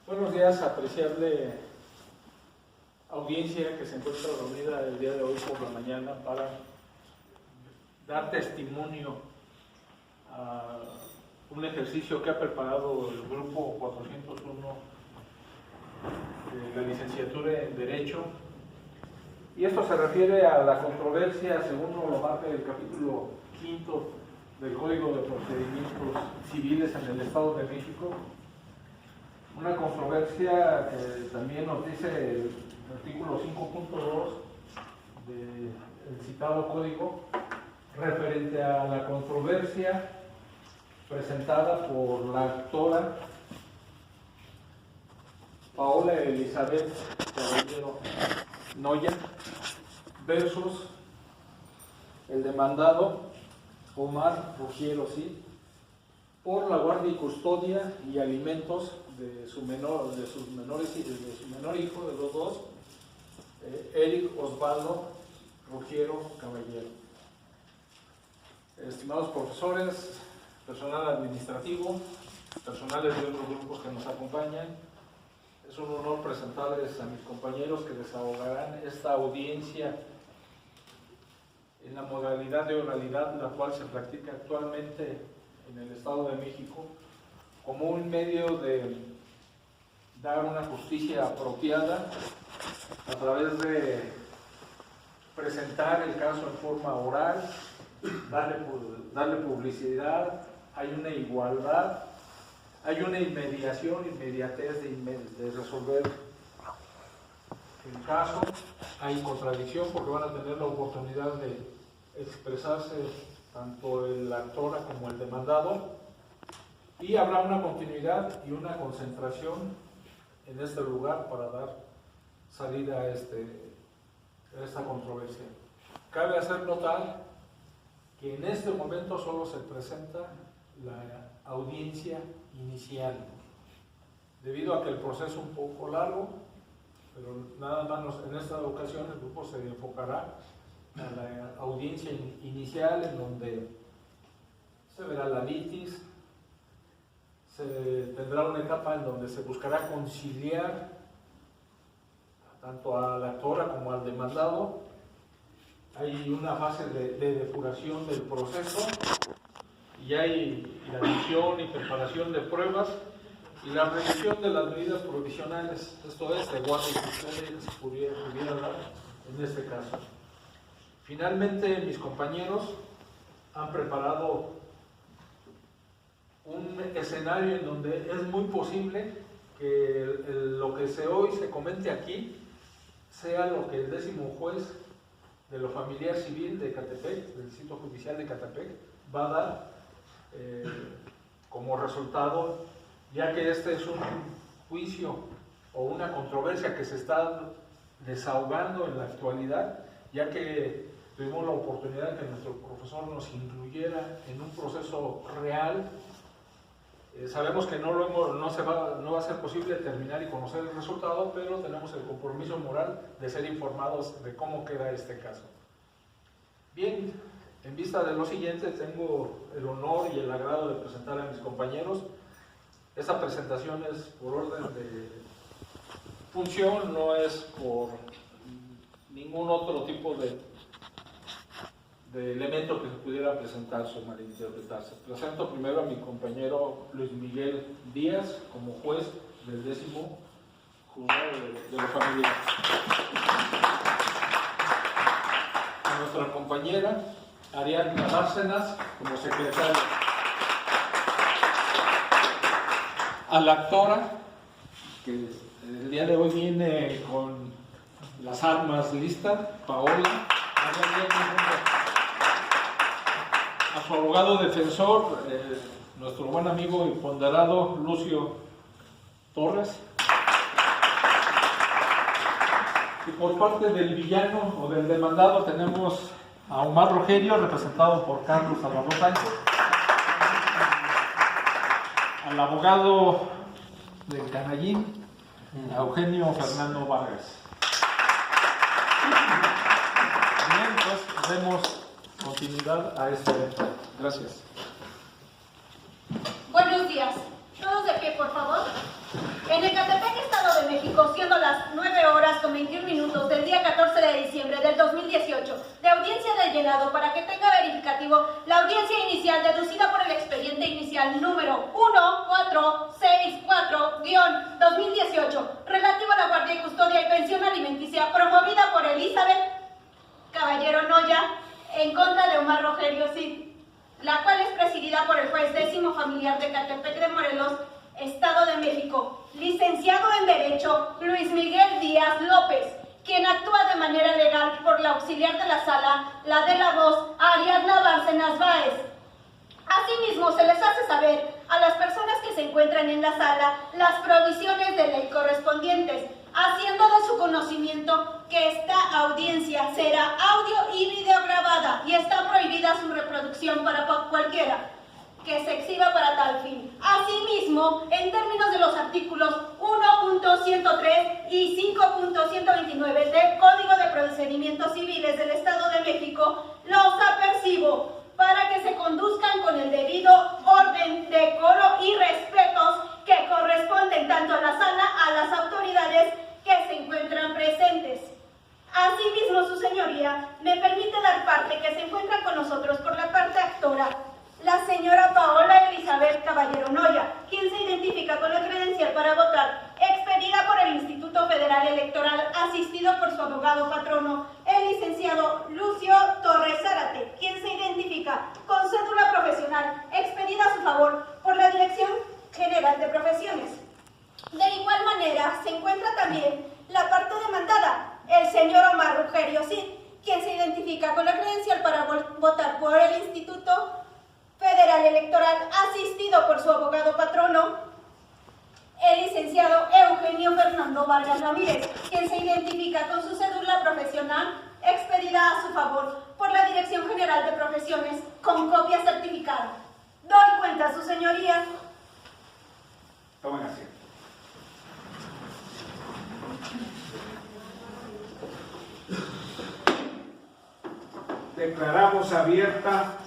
Buenos días, apreciable audiencia que se encuentra reunida el día de hoy por la mañana para dar testimonio a un ejercicio que ha preparado el grupo 401 de la licenciatura en Derecho. Y esto se refiere a la controversia, según lo marca el capítulo 5 del Código de Procedimientos Civiles en el Estado de México. Una controversia que también nos dice el artículo 5.2 del citado código, referente a la controversia presentada por la actora Paola Elizabeth Caballero Noya versus el demandado Omar Rugiero Sí por la guardia y custodia y alimentos de sus menores y de su menor hijo, de los dos, Eric Osvaldo Rugiero Caballero. Estimados profesores, personal administrativo, personales de otros grupos que nos acompañan, es un honor presentarles a mis compañeros que desahogarán esta audiencia en la modalidad de oralidad, la cual se practica actualmente en el Estado de México, como un medio de dar una justicia apropiada a través de presentar el caso en forma oral, darle publicidad, hay una igualdad, hay una inmediatez de resolver el caso, hay contradicción porque van a tener la oportunidad de expresarse tanto el actor como el demandado, y habrá una continuidad y una concentración en este lugar para dar salida a esta controversia. Cabe hacer notar que en este momento solo se presenta la audiencia inicial, debido a que el proceso es un poco largo, pero nada más en esta ocasión el grupo se enfocará a la audiencia inicial, en donde se verá la litis, se tendrá una etapa en donde se buscará conciliar tanto a la actora como al demandado. Hay una fase de depuración del proceso y hay la revisión y preparación de pruebas y la revisión de las medidas provisionales, esto es, de guardia y custodia, se pudiera dar en este caso. Finalmente, mis compañeros han preparado un escenario en donde es muy posible que lo que hoy se comente aquí sea lo que el 10º juez de lo familiar civil de Ecatepec, del Distrito Judicial de Ecatepec, va a dar como resultado, ya que este es un juicio o una controversia que se está desahogando en la actualidad, ya que tuvimos la oportunidad de que nuestro profesor nos incluyera en un proceso real. Sabemos que no va a ser posible terminar y conocer el resultado, pero tenemos el compromiso moral de ser informados de cómo queda este caso. Bien, en vista de lo siguiente, tengo el honor y el agrado de presentar a mis compañeros. Esta presentación es por orden de función, no es por ningún otro tipo de elemento que se pudiera presentarse o malinterpretarse. Presento primero a mi compañero Luis Miguel Díaz como juez del 10º juzgado de lo familiar. A nuestra compañera Ariadna Bárcenas como secretaria. A la actora, que el día de hoy viene con las armas listas, Paola. A su abogado defensor, nuestro buen amigo y ponderado Lucio Torres. Y por parte del villano o del demandado tenemos a Omar Rugiero, representado por Carlos Salvador Sánchez. Al abogado del Canallín, a Eugenio Fernando Vargas. Bien, pues demos continuidad a este evento. Gracias. Buenos días. Todos de pie, por favor. En Ecatepec, Estado de México, siendo las 9:21 del día 14 de diciembre del 2018, de audiencia del llenado para que tenga verificativo la audiencia inicial deducida por el expediente inicial número 1464-2018, relativo a la guardia y custodia y pensión alimenticia promovida por Elizabeth Caballero Noya en contra de Omar Rogelio Cid, la cual es presidida por el juez 10º familiar de Ecatepec de Morelos, Estado de México, licenciado en Derecho Luis Miguel Díaz López, quien actúa de manera legal por la auxiliar de la sala, la de la voz, Ariadna Bárcenas Báez. Asimismo, se les hace saber a las personas que se encuentran en la sala las provisiones de ley correspondientes, haciendo de su conocimiento que esta audiencia será audio y video grabada y está prohibida su reproducción para cualquiera que se exhiba para tal fin. Asimismo, en términos de los artículos 1.103 y 5.129 del Código de Procedimientos Civiles del Estado de México, los apercibo para que se conduzcan con el debido orden, decoro y respetos que corresponden tanto a la sala a las autoridades que se encuentran presentes. Asimismo, su señoría me permite dar parte que se encuentra con nosotros por la parte actora la señora Paola Elizabeth Caballero Noya, quien se identifica con la credencial para votar, expedida por el Instituto Federal Electoral, asistido por su abogado patrono, el licenciado Lucio Torres Zárate, quien se identifica con cédula profesional, expedida a su favor por la Dirección General de Profesiones. De igual manera, se encuentra también la parte demandada, el señor Omar Rogelio Cid, quien se identifica con la credencial para votar por el Instituto Federal Electoral, asistido por su abogado patrono, el licenciado Eugenio Fernando Vargas Ramírez, quien se identifica con su cédula profesional expedida a su favor por la Dirección General de Profesiones con copia certificada. Doy cuenta a su señoría. Tomen asiento. Declaramos abierta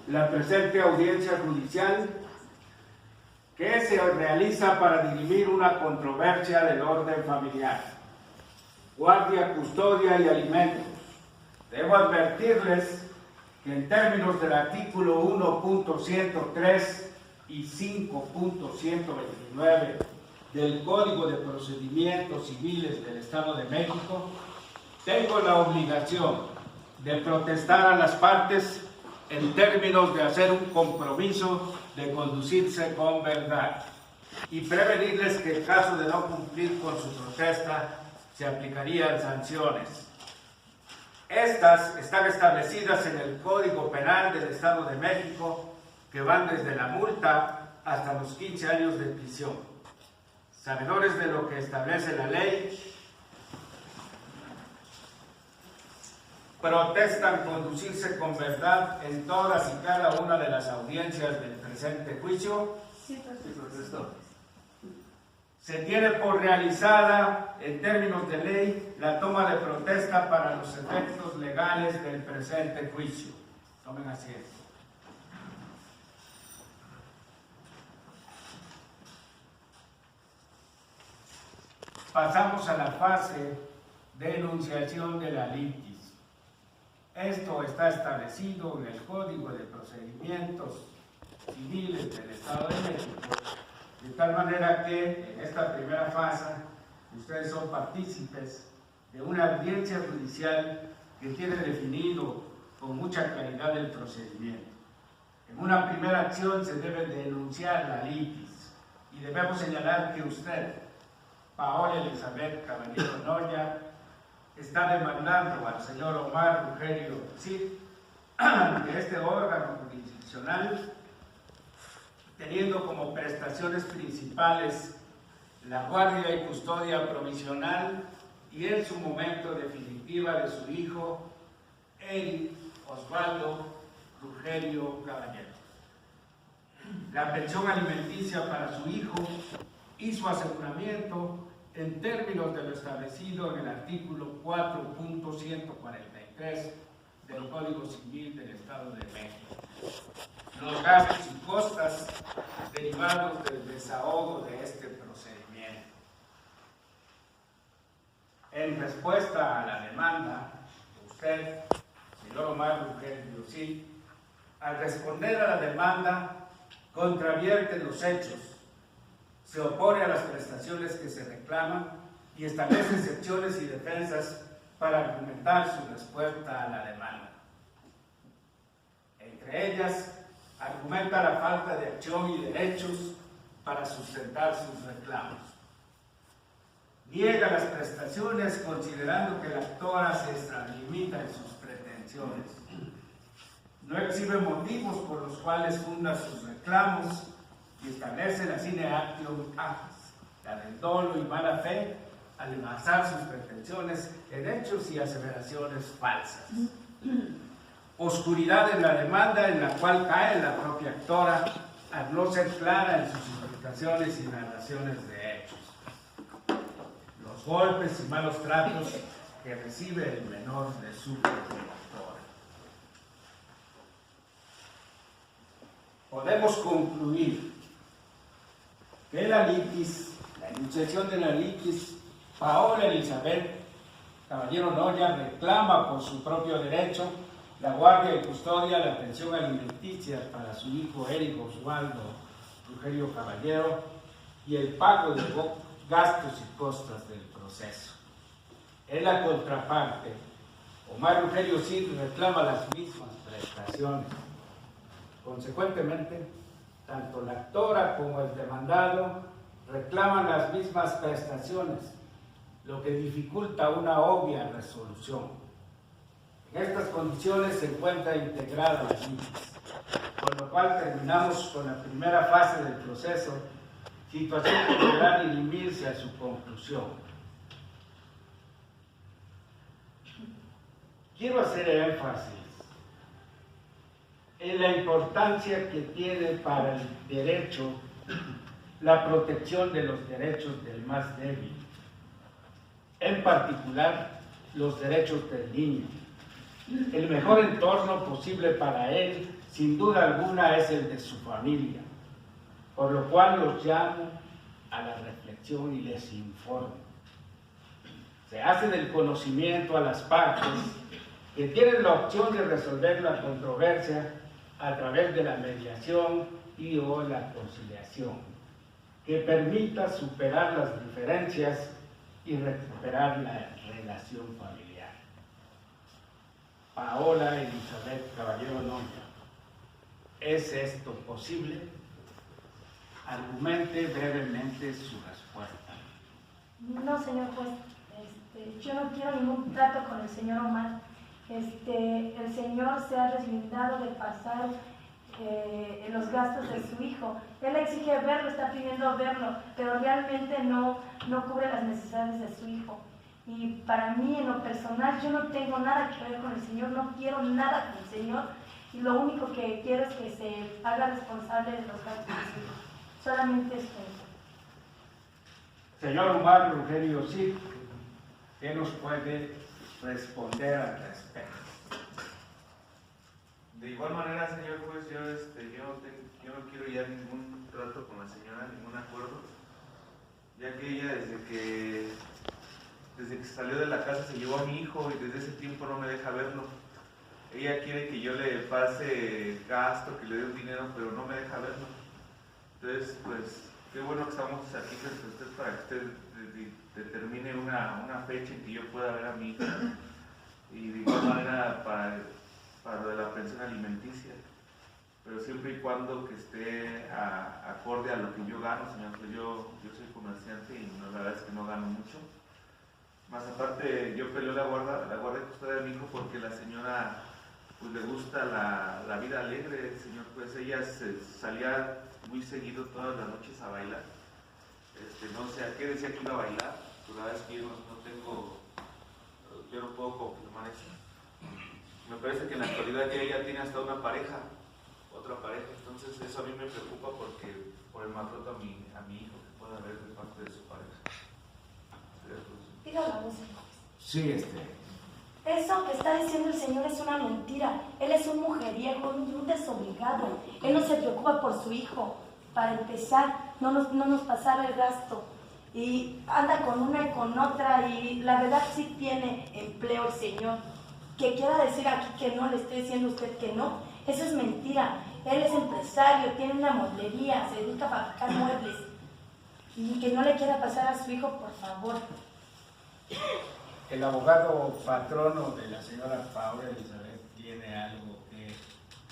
la presente audiencia judicial que se realiza para dirimir una controversia del orden familiar, guardia, custodia y alimentos. Debo advertirles que en términos del artículo 1.103 y 5.129 del Código de Procedimientos Civiles del Estado de México, tengo la obligación de protestar a las partes en términos de hacer un compromiso de conducirse con verdad y prevenirles que en caso de no cumplir con su protesta se aplicarían sanciones. Estas están establecidas en el Código Penal del Estado de México, que van desde la multa hasta los 15 años de prisión. Sabedores de lo que establece la ley, protestan conducirse con verdad en todas y cada una de las audiencias del presente juicio. Sí, protesto. Se tiene por realizada, en términos de ley, la toma de protesta para los efectos legales del presente juicio. Tomen asiento. Pasamos a la fase de enunciación de la litis. Esto está establecido en el Código de Procedimientos Civiles del Estado de México, de tal manera que en esta primera fase ustedes son partícipes de una audiencia judicial que tiene definido con mucha claridad el procedimiento. En una primera acción se debe de enunciar la litis y debemos señalar que usted, Paola Elizabeth Caballero Noya, está demandando al señor Omar Rogelio Cid ante este órgano jurisdiccional, teniendo como prestaciones principales la guardia y custodia provisional y en su momento definitiva de su hijo, el Osvaldo Rogelio Caballero. La pensión alimenticia para su hijo y su aseguramiento en términos de lo establecido en el artículo 4.143 del Código Civil del Estado de México. Los gastos y costas derivados del desahogo de este procedimiento. respuesta a la demanda, usted, señor Omar Rugerio Cid, al responder a la demanda, contravierte los hechos, se opone a las prestaciones que se reclaman y establece excepciones y defensas para argumentar su respuesta a la demanda. Entre ellas, argumenta la falta de acción y derechos para sustentar sus reclamos. Niega las prestaciones considerando que la actora se extralimita en sus pretensiones. No exhibe motivos por los cuales funda sus reclamos y establece la sine actio actis, la del dolo y mala fe, al basar sus pretensiones en hechos y aseveraciones falsas. Oscuridad en la demanda en la cual cae la propia actora al no ser clara en sus implicaciones y narraciones de hechos. Los golpes y malos tratos que recibe el menor de su progenitora. Podemos concluir que la litis, la enunciación de la litis, Paola Elizabeth Caballero Noya reclama por su propio derecho la guardia y custodia, la pensión alimenticia para su hijo Eric Osvaldo Rugerio Caballero y el pago de gastos y costas del proceso. En la contraparte, Omar Rugerio Cid reclama las mismas prestaciones. Consecuentemente, tanto la actora como el demandado reclaman las mismas prestaciones, lo que dificulta una obvia resolución. En estas condiciones se encuentra integrada la litis, con lo cual terminamos con la primera fase del proceso, situación que deberá dirimirse a su conclusión. Quiero hacer énfasis en la importancia que tiene para el derecho la protección de los derechos del más débil, en particular los derechos del niño. El mejor entorno posible para él, sin duda alguna, es el de su familia, por lo cual los llamo a la reflexión y les informo. Se hace del conocimiento a las partes que tienen la opción de resolver la controversia a través de la mediación y o la conciliación, que permita superar las diferencias y recuperar la relación familiar. Paola Elizabeth Caballero Noya, ¿es esto posible? Argumente brevemente su respuesta. No, señor juez, yo no quiero ningún trato con el señor Omar. El señor se ha deslindado de pasar los gastos de su hijo. Él exige verlo, está pidiendo verlo, pero realmente no cubre las necesidades de su hijo. Y para mí, en lo personal, yo no tengo nada que ver con el señor, no quiero nada con el señor, y lo único que quiero es que se haga responsable de los gastos de su hijo. Solamente es eso. Señor Omar Rugerio Cid, ¿qué nos puede responder al respecto? De igual manera, señor juez, yo no quiero ya ningún trato con la señora, ningún acuerdo, ya que ella desde que salió de la casa se llevó a mi hijo y desde ese tiempo no me deja verlo. Ella quiere que yo le pase gasto, que le dé un dinero, pero no me deja verlo. Entonces, pues, qué bueno que estamos aquí frente a usted para que usted determine una fecha en que yo pueda ver a mi hija. Y de igual manera para lo de la pensión alimenticia, pero siempre y cuando que esté acorde a lo que yo gano, señor. Pues yo soy comerciante y la verdad es que no gano mucho. Más aparte, yo peleo la guardia y custodia de mi hijo porque la señora pues le gusta la vida alegre, señor. Pues ella salía muy seguido todas las noches a bailar. No sé a qué decía que iba a bailar, pues la verdad es que yo no puedo confirmar eso. Me parece que en la actualidad ya ella tiene hasta otra pareja, entonces eso a mí me preocupa porque por el maltrato a mi hijo que pueda haber de parte de su pareja. Diga la voz, señor. Sí, Eso que está diciendo el señor es una mentira. Él es un mujeriego, un desobligado. Él no se preocupa por su hijo. Para empezar, no nos pasaba el gasto. y anda con una y con otra, y la verdad sí tiene empleo el señor. Que quiera decir aquí que no, le esté diciendo usted que no, eso es mentira. Él es empresario, tiene una mueblería, se dedica a fabricar muebles, y que no le quiera pasar a su hijo, por favor. El abogado patrono de la señora Paula Elizabeth tiene algo que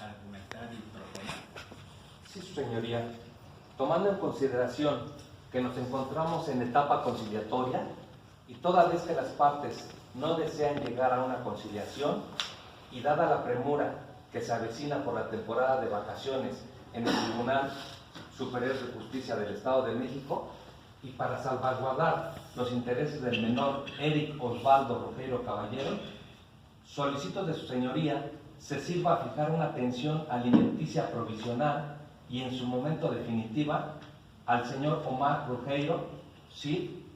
argumentar y proponer. Sí, su señoría. Tomando en consideración que nos encontramos en etapa conciliatoria y toda vez que las partes no desean llegar a una conciliación y dada la premura que se avecina por la temporada de vacaciones en el Tribunal Superior de Justicia del Estado de México, y para salvaguardar los intereses del menor Eric Osvaldo Rogero Caballero, solicito de su señoría se sirva a fijar una pensión alimenticia provisional y en su momento definitiva al señor Omar Rogero, sí,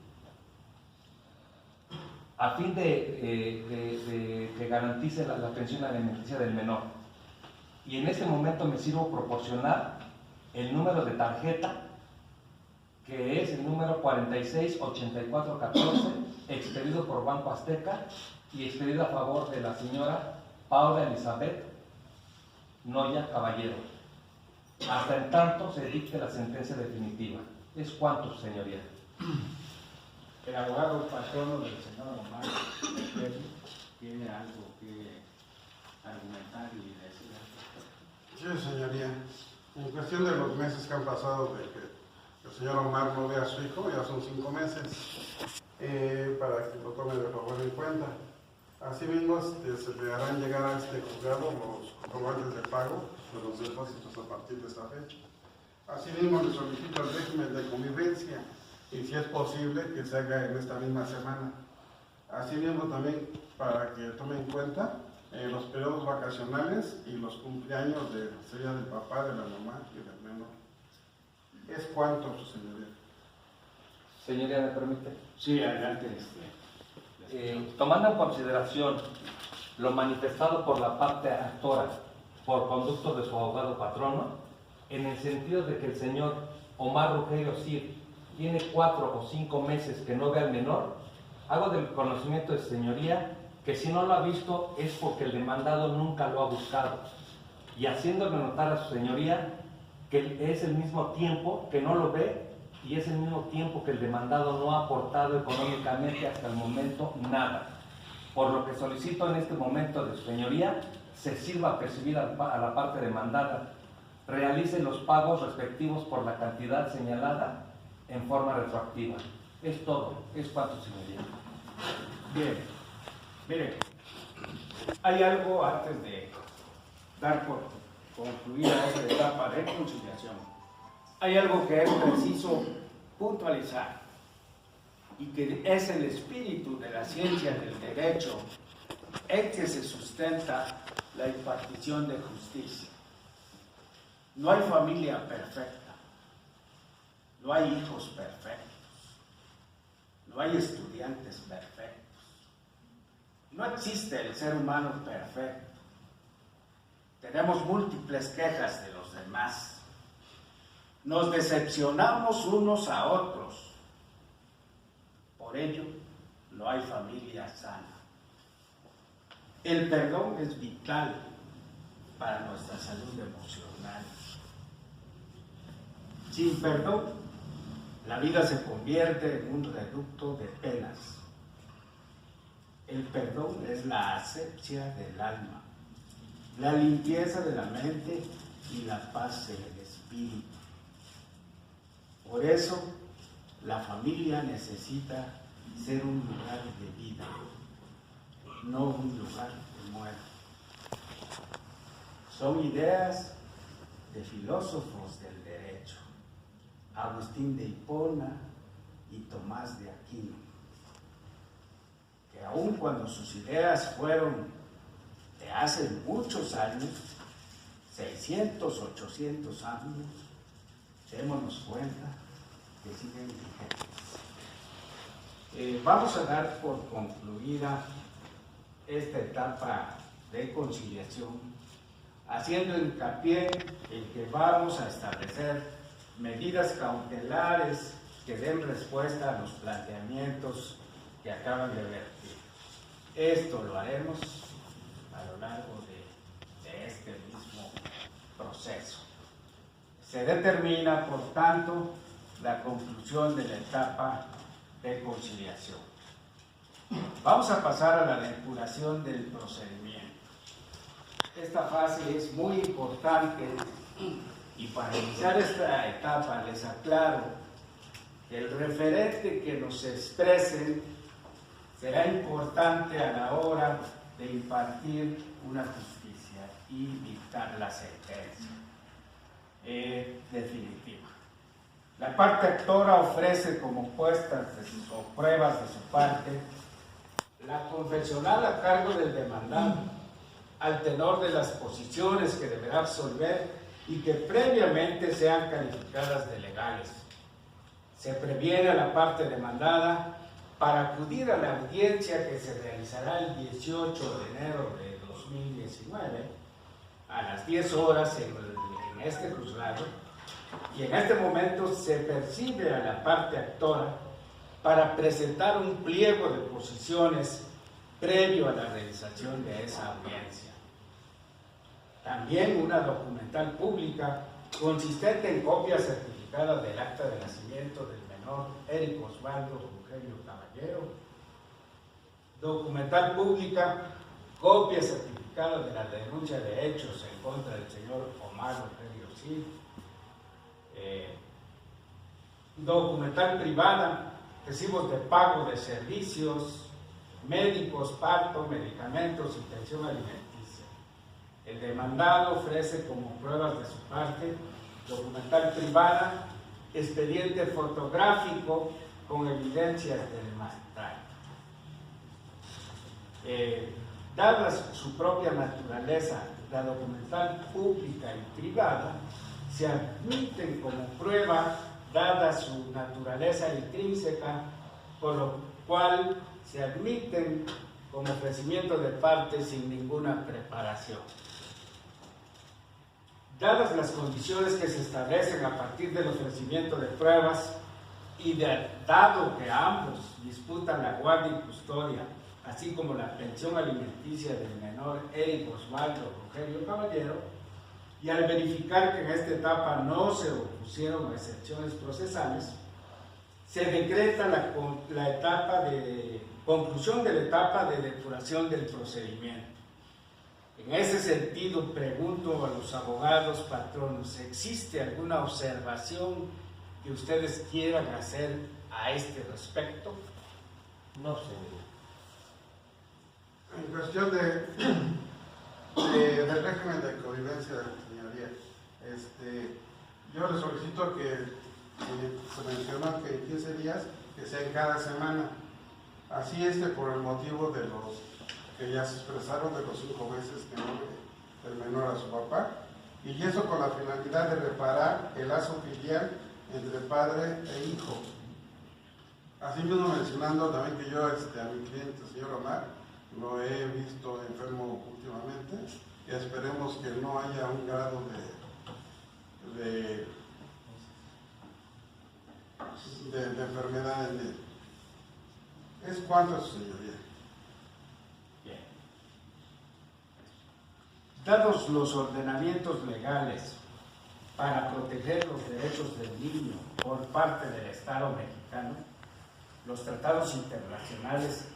a fin de que garantice la pensión alimenticia del menor. Y en este momento me sirvo proporcionar el número de tarjeta, que es el número 468414, expedido por Banco Azteca y expedido a favor de la señora Paula Elizabeth Noya Caballero, hasta en tanto se dicte la sentencia definitiva. ¿Es cuánto, señoría? El abogado patrono del señor Omar tiene algo que argumentar y decir. Sí, señoría. En cuestión de los meses que han pasado de que el señor Omar no ve a su hijo, ya son 5 meses, para que lo tome de favor en cuenta. Asimismo, se le harán llegar a este juzgado los comprobantes de pago de los depósitos a partir de esta fecha. Asimismo, le solicito el régimen de convivencia y, si es posible, que se haga en esta misma semana. Asimismo, también para que tome en cuenta los periodos vacacionales y los cumpleaños sea del papá, de la mamá y del menor. ¿Es cuánto, su señoría? Señoría, ¿me permite? Sí, adelante. Tomando en consideración lo manifestado por la parte actora por conducto de su abogado patrono, en el sentido de que el señor Omar Rogero Cid tiene 4 o 5 meses que no ve al menor, hago del conocimiento de su señoría que si no lo ha visto es porque el demandado nunca lo ha buscado, y haciéndole notar a su señoría que es el mismo tiempo que no lo ve y es el mismo tiempo que el demandado no ha aportado económicamente hasta el momento nada. Por lo que solicito en este momento de su señoría se sirva a percibir a la parte demandada, realice los pagos respectivos por la cantidad señalada en forma retroactiva. Es todo, es cuanto, señoría. Bien, mire, hay algo antes de dar por concluida esta etapa de conciliación. Hay algo que es preciso puntualizar y que es el espíritu de la ciencia del derecho en que se sustenta la impartición de justicia. No hay familia perfecta, no hay hijos perfectos, no hay estudiantes perfectos, no existe el ser humano perfecto. Tenemos múltiples quejas de los demás. Nos decepcionamos unos a otros. Por ello, no hay familia sana. El perdón es vital para nuestra salud emocional. Sin perdón, la vida se convierte en un reducto de penas. El perdón es la asepsia del alma, la limpieza de la mente y la paz del espíritu. Por eso, la familia necesita ser un lugar de vida, no un lugar de muerte. Son ideas de filósofos del derecho, Agustín de Hipona y Tomás de Aquino, que aun cuando sus ideas fueron de hace muchos años, 600, 800 años, démonos cuenta que siguen vigentes. Vamos a dar por concluida esta etapa de conciliación, haciendo hincapié en que vamos a establecer medidas cautelares que den respuesta a los planteamientos que acaban de vertir. Esto lo haremos a lo largo de este mismo proceso. Se determina, por tanto, la conclusión de la etapa de conciliación. Vamos a pasar a la depuración del procedimiento. Esta fase es muy importante y para iniciar esta etapa les aclaro que el referente que nos expresen será importante a la hora de impartir una justicia y dictar la sentencia definitiva. La parte actora ofrece como puestas o pruebas de su parte la confesional a cargo del demandado, al tenor de las posiciones que deberá absolver y que previamente sean calificadas de legales. Se previene a la parte demandada para acudir a la audiencia que se realizará el 18 de enero de 2019 a las 10 horas en este juzgado, y en este momento se percibe a la parte actora para presentar un pliego de posiciones previo a la realización de esa audiencia. También una documental pública consistente en copia certificada del acta de nacimiento del menor Éric Osvaldo Eugenio Caballero. Documental pública, copia certificada de la denuncia de hechos en contra del señor Omar Rogelio Cid. Documental privada, recibos de pago de servicios médicos, parto, medicamentos y pensión alimenticia. El demandado ofrece como pruebas de su parte documental privada, expediente fotográfico con evidencias del maltrato. Dada su propia naturaleza, la documental pública y privada se admiten como prueba dada su naturaleza intrínseca, por lo cual se admiten como ofrecimiento de parte sin ninguna preparación. Dadas las condiciones que se establecen a partir del ofrecimiento de pruebas y dado que ambos disputan la guardia y custodia, así como la pensión alimenticia del menor Éric Osvaldo Rogelio Caballero, y al verificar que en esta etapa no se opusieron excepciones procesales, se decreta la etapa de conclusión de la etapa de depuración del procedimiento. En ese sentido, pregunto a los abogados patronos, ¿existe alguna observación que ustedes quieran hacer a este respecto? No, señor. En cuestión del régimen de convivencia, señoría, yo le solicito que se mencionó que en 15 días, que sea en cada semana. Así por el motivo de los que ya se expresaron de los 5 meses que no del menor a su papá, y eso con la finalidad de reparar el lazo filial entre padre e hijo. Asimismo, mencionando también que yo a mi cliente, el señor Omar, lo he visto enfermo últimamente, y esperemos que no haya un grado de enfermedad en él. ¿Es cuánto, señoría? Bien. Dados los ordenamientos legales para proteger los derechos del niño por parte del Estado mexicano, los tratados internacionales,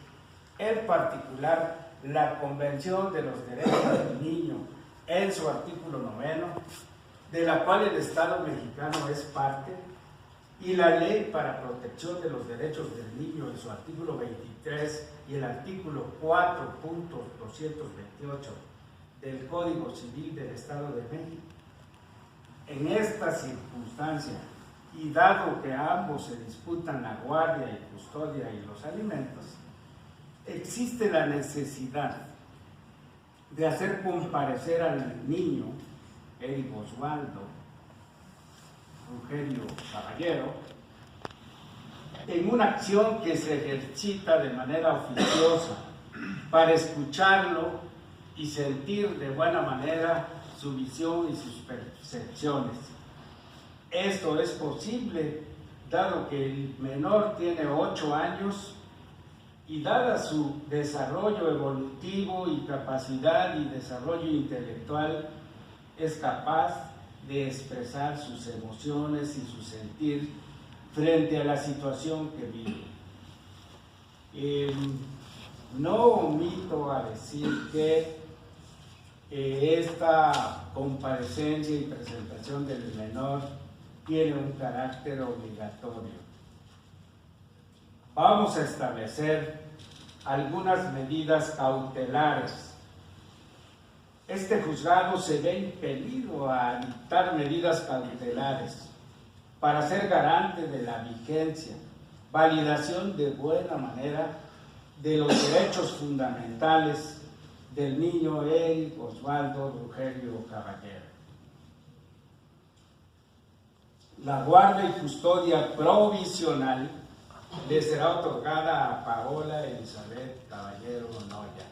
en particular la Convención de los Derechos del Niño en su artículo 9, de la cual el Estado mexicano es parte, y la Ley para Protección de los Derechos del Niño en su artículo 23 y el artículo 4.228 del Código Civil del Estado de México. En esta circunstancia, y dado que ambos se disputan la guardia y custodia y los alimentos, existe la necesidad de hacer comparecer al niño, Éric Osvaldo Eugenio Caballero, en una acción que se ejercita de manera oficiosa para escucharlo y sentir de buena manera su visión y sus percepciones. Esto es posible dado que el menor tiene 8 años y dada su desarrollo evolutivo y capacidad y desarrollo intelectual, es capaz de expresar sus emociones y su sentir frente a la situación que vive. No omito a decir que esta comparecencia y presentación del menor tiene un carácter obligatorio. Vamos a establecer algunas medidas cautelares. Este juzgado se ve impelido a dictar medidas cautelares para ser garante de la vigencia, validación de buena manera de los derechos fundamentales del niño Eric Osvaldo Rugerio Caballero. La guardia y custodia provisional le será otorgada a Paola Elizabeth Caballero Noya.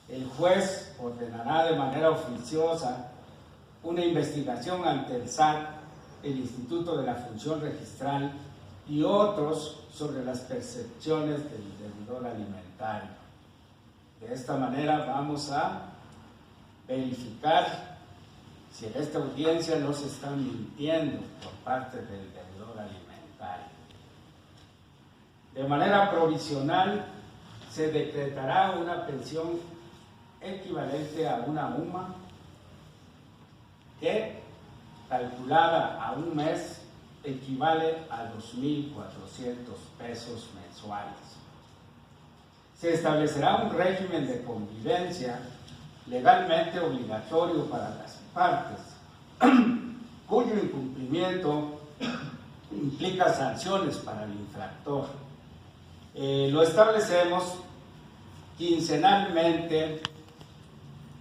El juez ordenará de manera oficiosa una investigación ante el SAT, el Instituto de la Función Registral y otros sobre las percepciones del deudor alimentario. De esta manera vamos a verificar si en esta audiencia no se está mintiendo por parte del deudor alimentario. De manera provisional se decretará una pensión equivalente a una UMA que, calculada a un mes, equivale a 2.400 pesos mensuales. Se establecerá un régimen de convivencia legalmente obligatorio para las partes, cuyo incumplimiento implica sanciones para el infractor. Lo establecemos quincenalmente.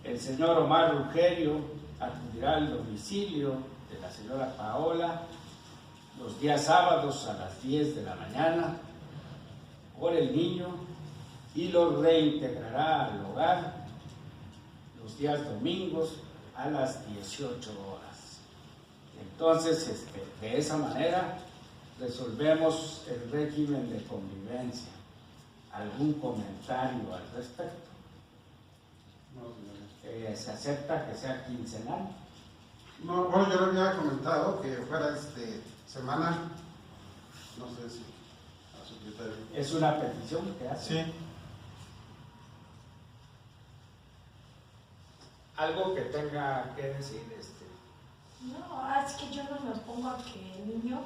El señor Omar Rugerio acudirá al domicilio de la señora Paola los días sábados a las 10 de la mañana por el niño y lo reintegrará al hogar los días domingos a las 18 horas. Entonces, de esa manera resolvemos el régimen de convivencia. ¿Algún comentario al respecto? No, señoría. ¿Se acepta que sea quincenal? No, bueno, yo le había comentado que fuera semanal. No sé si a su criterio. Es una petición que hace. Sí. Algo que tenga que decir. No, es que yo no me opongo a que el niño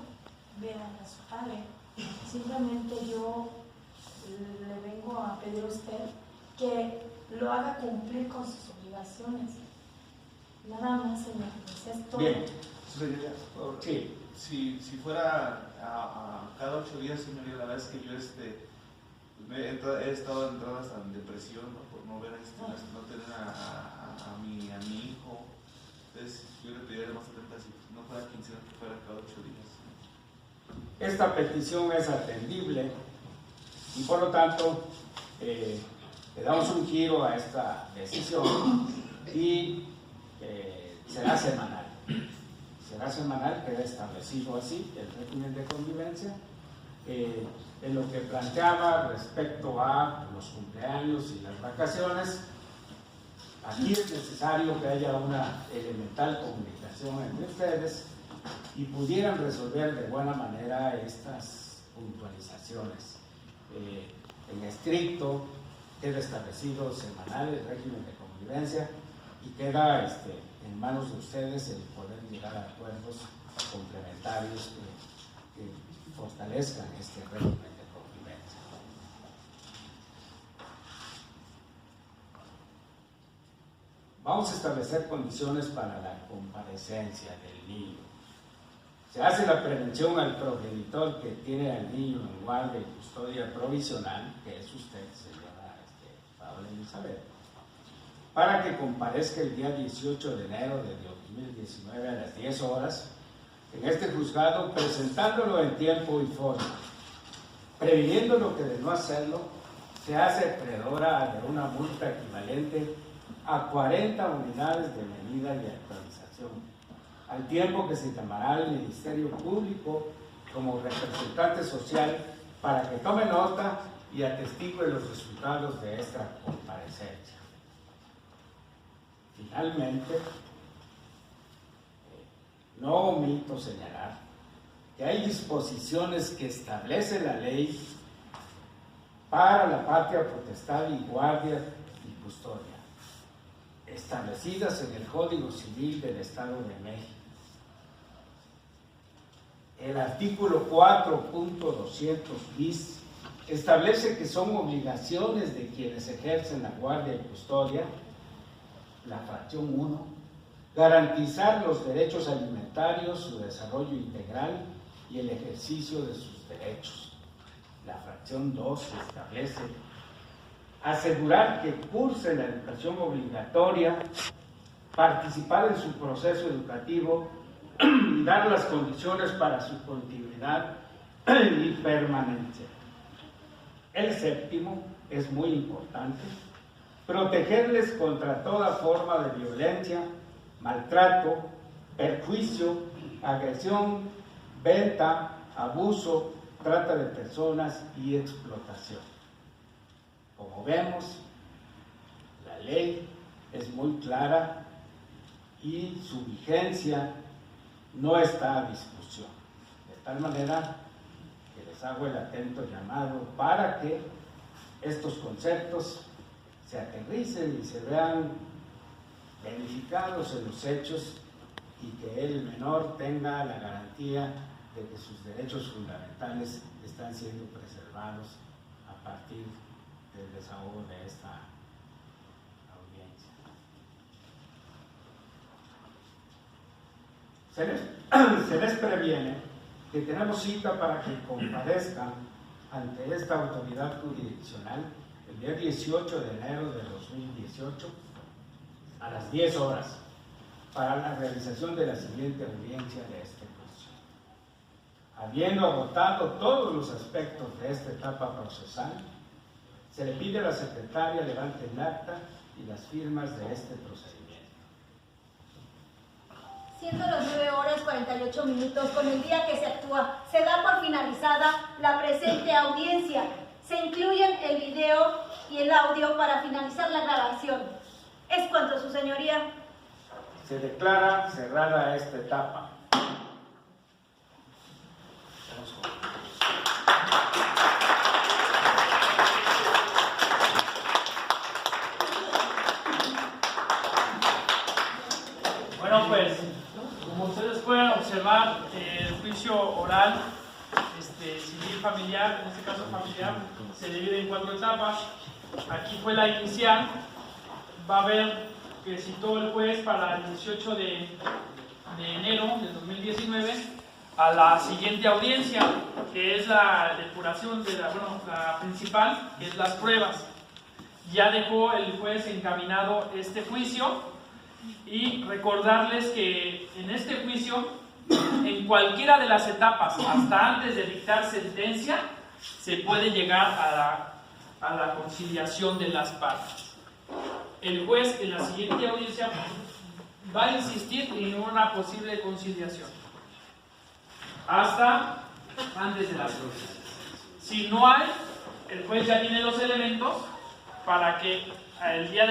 vea a su padre. Simplemente yo le vengo a pedir a usted que lo haga cumplir con sus obligaciones. Nada más, señor. Es todo. Bien. Señoría, Sí. si fuera a cada 8 días, señoría, la verdad es que yo he estado entrando hasta en depresión, ¿no? Por no ver no tener a mi hijo. Entonces yo le pediría más atenta si no fuera 15, que fuera cada 8 días. Esta petición es atendible y por lo tanto le damos un giro a esta decisión y será semanal. Será semanal, queda establecido así el régimen de convivencia. En lo que planteaba respecto a los cumpleaños y las vacaciones, aquí es necesario que haya una elemental comunicación entre ustedes y pudieran resolver de buena manera estas puntualizaciones. En estricto queda establecido semanal el régimen de convivencia y queda en manos de ustedes el poder llegar a acuerdos complementarios que fortalezcan este régimen de convivencia. Vamos a establecer condiciones para la comparecencia del niño. Se hace la prevención al progenitor que tiene al niño en guardia y custodia provisional, que es usted, señora Paola Elizabeth, para que comparezca el día 18 de enero de 2019 a las 10 horas en este juzgado, presentándolo en tiempo y forma. Previniéndolo que de no hacerlo, se hace acreedora de una multa equivalente a 40 unidades de medida y actualización, al tiempo que se llamará al Ministerio Público como representante social para que tome nota y atestigue los resultados de esta comparecencia. Finalmente, no omito señalar que hay disposiciones que establece la ley para la patria potestad y guardia y custodia, establecidas en el Código Civil del Estado de México. El artículo 4.200 bis establece que son obligaciones de quienes ejercen la guardia y custodia, la fracción 1, garantizar los derechos alimentarios, su desarrollo integral y el ejercicio de sus derechos. La fracción 2 establece asegurar que curse la educación obligatoria, participar en su proceso educativo y dar las condiciones para su continuidad y permanencia. El séptimo es muy importante, protegerles contra toda forma de violencia, maltrato, perjuicio, agresión, venta, abuso, trata de personas y explotación. Como vemos, la ley es muy clara y su vigencia no está a discusión. De tal manera que les hago el atento llamado para que estos conceptos se aterricen y se vean verificados en los hechos y que el menor tenga la garantía de que sus derechos fundamentales están siendo preservados a partir del desahogo de esta audiencia. Se les previene que tenemos cita para que comparezcan ante esta autoridad jurisdiccional el día 18 de enero de 2018 a las 10 horas para la realización de la siguiente audiencia de este juicio. Habiendo agotado todos los aspectos de esta etapa procesal, se le pide a la secretaria levante el acta y las firmas de este procedimiento. Siendo las 9 horas 48 minutos con el día que se actúa, se da por finalizada la presente audiencia. Se incluyen el video y el audio para finalizar la grabación. Es cuanto, su señoría. Se declara cerrada esta etapa. Bueno, pues, como ustedes pueden observar, el juicio oral, civil familiar, en este caso familiar, se divide en 4 etapas. Aquí fue la inicial. Va a ver que citó el juez para el 18 de enero del 2019 a la siguiente audiencia, que es la depuración de la principal, que es las pruebas. Ya dejó el juez encaminado este juicio y recordarles que en este juicio, en cualquiera de las etapas, hasta antes de dictar sentencia, se puede llegar a la conciliación de las partes. El juez en la siguiente audiencia va a insistir en una posible conciliación hasta antes de la audiencia. Si no hay, el juez ya tiene los elementos para que el día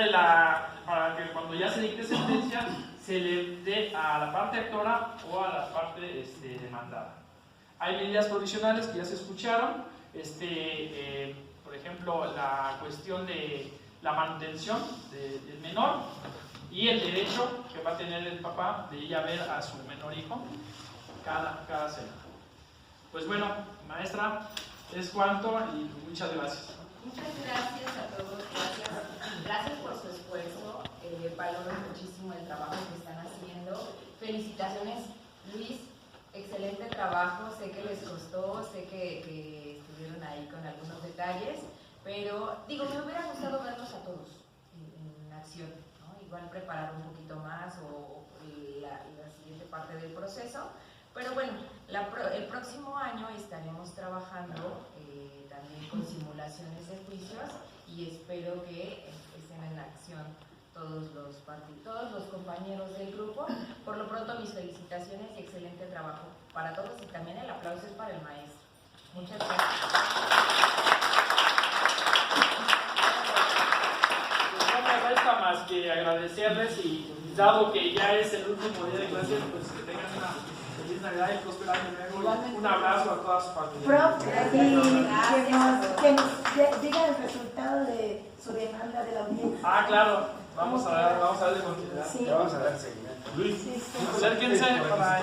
para que cuando ya se dicte sentencia se le dé a la parte actora o a la parte demandada. Hay medidas provisionales que ya se escucharon, por ejemplo, la cuestión de la manutención del menor y el derecho que va a tener el papá de ir a ver a su menor hijo cada semana. Pues bueno, maestra, es cuanto y muchas gracias. Muchas gracias a todos, gracias por su esfuerzo, valoro muchísimo el trabajo que están haciendo. Felicitaciones, Luis, excelente trabajo, sé que les costó, sé que estuvieron ahí con algunos detalles, pero digo, me hubiera gustado verlos a todos en acción, ¿no? Igual preparar un poquito más o la siguiente parte del proceso, pero bueno, el próximo año estaremos trabajando también con simulaciones de juicios y espero que estén en acción todos los compañeros del grupo. Por lo pronto, mis felicitaciones y excelente trabajo para todos, y también el aplauso es para el maestro. Muchas gracias. No me resta más que agradecerles, y dado que ya es el último día de clases, pues que tengan una feliz Navidad y próspero año nuevo. Un abrazo a toda su familia. Prof, y que nos diga el resultado de su demanda de la audiencia. Ah, claro, vamos a darle continuidad. Sí. Le vamos a dar seguimiento. Luis, acérquense para